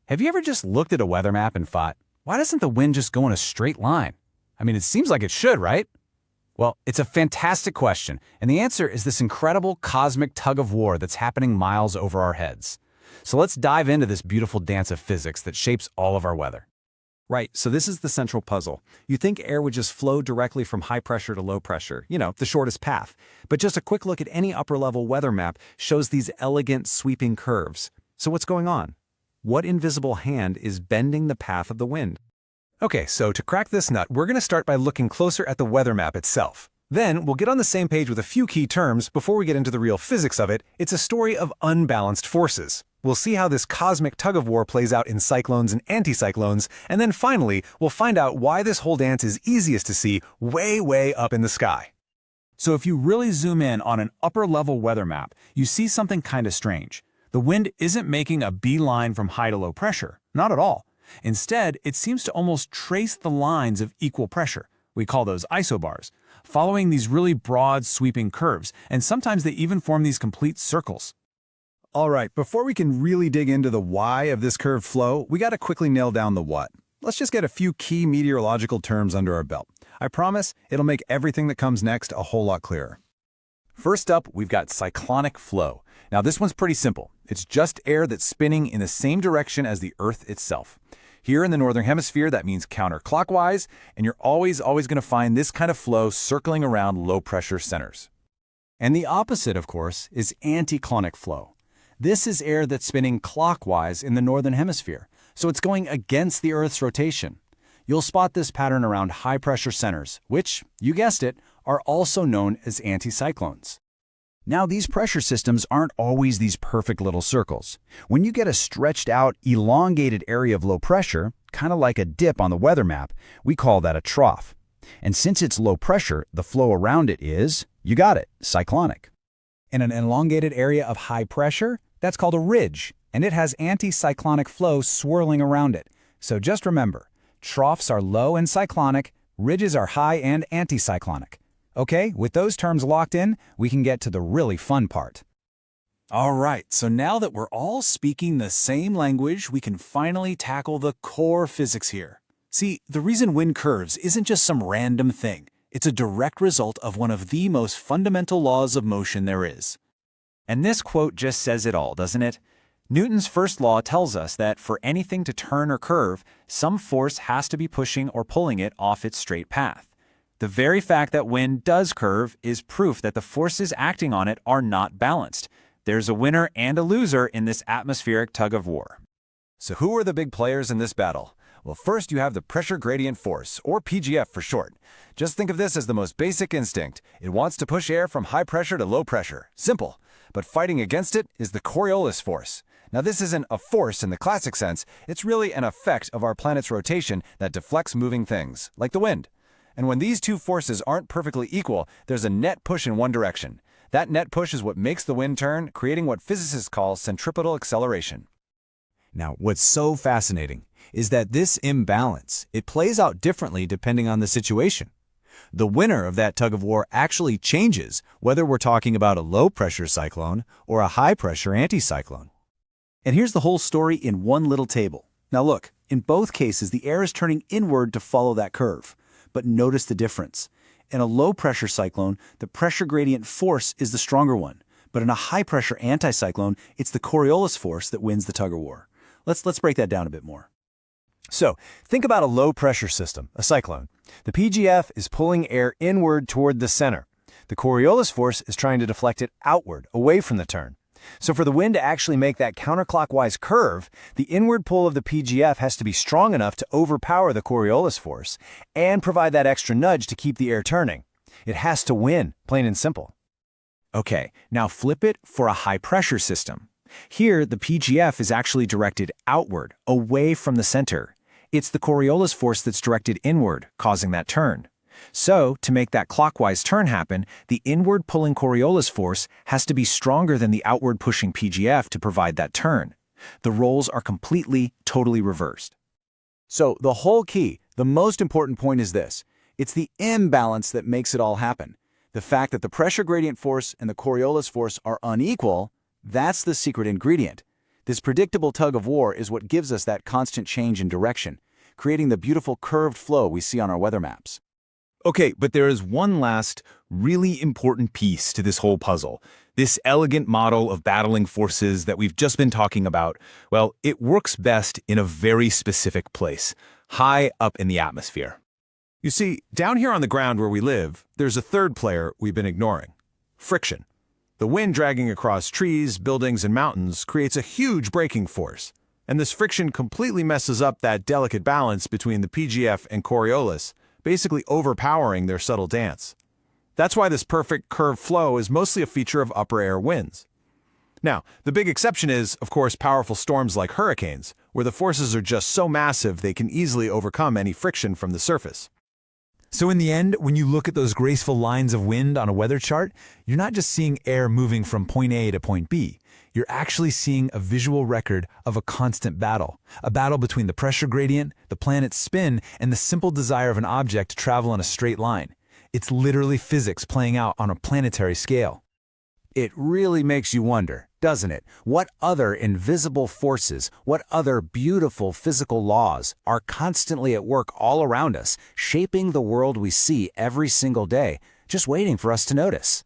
Have you ever just looked at a weather map and thought, why doesn't the wind just go in a straight line? I mean, it seems like it should, right? Well, it's a fantastic question, and the answer is this incredible cosmic tug-of-war that's happening miles over our heads. So let's dive into this beautiful dance of physics that shapes all of our weather. Right, so this is the central puzzle. You think air would just flow directly from high pressure to low pressure, the shortest path. But just a quick look at any upper-level weather map shows these elegant, sweeping curves. So what's going on? What invisible hand is bending the path of the wind? Okay, so to crack this nut, we're going to start by looking closer at the weather map itself. Then we'll get on the same page with a few key terms before we get into the real physics of it. It's a story of unbalanced forces. We'll see how this cosmic tug-of-war plays out in cyclones and anticyclones, and then finally, we'll find out why this whole dance is easiest to see way, way up in the sky. So if you really zoom in on an upper-level weather map, you see something kind of strange. The wind isn't making a beeline from high to low pressure, not at all. Instead, it seems to almost trace the lines of equal pressure. We call those isobars, following these really broad, sweeping curves, and sometimes they even form these complete circles. All right, before we can really dig into the why of this curved flow, we got to quickly nail down the what. Let's just get a few key meteorological terms under our belt. I promise it'll make everything that comes next a whole lot clearer. First up, we've got cyclonic flow. Now this one's pretty simple. It's just air that's spinning in the same direction as the Earth itself. Here in the northern hemisphere, that means counterclockwise, and you're always going to find this kind of flow circling around low-pressure centers. And the opposite, of course, is anticlonic flow. This is air that's spinning clockwise in the northern hemisphere, so it's going against the Earth's rotation. You'll spot this pattern around high-pressure centers, which, you guessed it, are also known as anticyclones. Now, these pressure systems aren't always these perfect little circles. When you get a stretched out, elongated area of low pressure, kind of like a dip on the weather map, we call that a trough. And since it's low pressure, the flow around it is, you got it, cyclonic. In an elongated area of high pressure, that's called a ridge, and it has anticyclonic flow swirling around it. So just remember, troughs are low and cyclonic, ridges are high and anticyclonic. Okay, with those terms locked in, we can get to the really fun part. All right, so now that we're all speaking the same language, we can finally tackle the core physics here. See, the reason wind curves isn't just some random thing. It's a direct result of one of the most fundamental laws of motion there is. And this quote just says it all, doesn't it? Newton's first law tells us that for anything to turn or curve, some force has to be pushing or pulling it off its straight path. The very fact that wind does curve is proof that the forces acting on it are not balanced. There's a winner and a loser in this atmospheric tug-of-war. So who are the big players in this battle? Well, first you have the pressure gradient force, or PGF for short. Just think of this as the most basic instinct. It wants to push air from high pressure to low pressure. Simple. But fighting against it is the Coriolis force. Now this isn't a force in the classic sense, it's really an effect of our planet's rotation that deflects moving things, like the wind. And when these two forces aren't perfectly equal, there's a net push in one direction. That net push is what makes the wind turn, creating what physicists call centripetal acceleration. Now, what's so fascinating is that this imbalance, it plays out differently depending on the situation. The winner of that tug-of-war actually changes whether we're talking about a low-pressure cyclone or a high-pressure anticyclone. And here's the whole story in one little table. Now look, in both cases, the air is turning inward to follow that curve. But notice the difference. In a low-pressure cyclone, the pressure gradient force is the stronger one. But in a high-pressure anticyclone, it's the Coriolis force that wins the tug-of-war. Let's break that down a bit more. So, think about a low-pressure system, a cyclone. The PGF is pulling air inward toward the center. The Coriolis force is trying to deflect it outward, away from the turn. So for the wind to actually make that counterclockwise curve, the inward pull of the PGF has to be strong enough to overpower the Coriolis force and provide that extra nudge to keep the air turning. It has to win, plain and simple. Okay, now flip it for a high-pressure system. Here, the PGF is actually directed outward, away from the center. It's the Coriolis force that's directed inward, causing that turn. So, to make that clockwise turn happen, the inward pulling Coriolis force has to be stronger than the outward pushing PGF to provide that turn. The roles are totally reversed. So, the whole key, the most important point is this. It's the imbalance that makes it all happen. The fact that the pressure gradient force and the Coriolis force are unequal, that's the secret ingredient. This predictable tug of war is what gives us that constant change in direction, creating the beautiful curved flow we see on our weather maps. Okay, but there is one last, really important piece to this whole puzzle. This elegant model of battling forces that we've just been talking about, well, it works best in a very specific place, high up in the atmosphere. You see, down here on the ground where we live, there's a third player we've been ignoring: friction. The wind dragging across trees, buildings, and mountains creates a huge braking force, and this friction completely messes up that delicate balance between the PGF and Coriolis, basically overpowering their subtle dance. That's why this perfect curved flow is mostly a feature of upper air winds. Now, the big exception is, of course, powerful storms like hurricanes, where the forces are just so massive they can easily overcome any friction from the surface. So in the end, when you look at those graceful lines of wind on a weather chart, you're not just seeing air moving from point A to point B. You're actually seeing a visual record of a constant battle. A battle between the pressure gradient, the planet's spin, and the simple desire of an object to travel in a straight line. It's literally physics playing out on a planetary scale. It really makes you wonder, doesn't it? What other invisible forces, what other beautiful physical laws are constantly at work all around us, shaping the world we see every single day, just waiting for us to notice?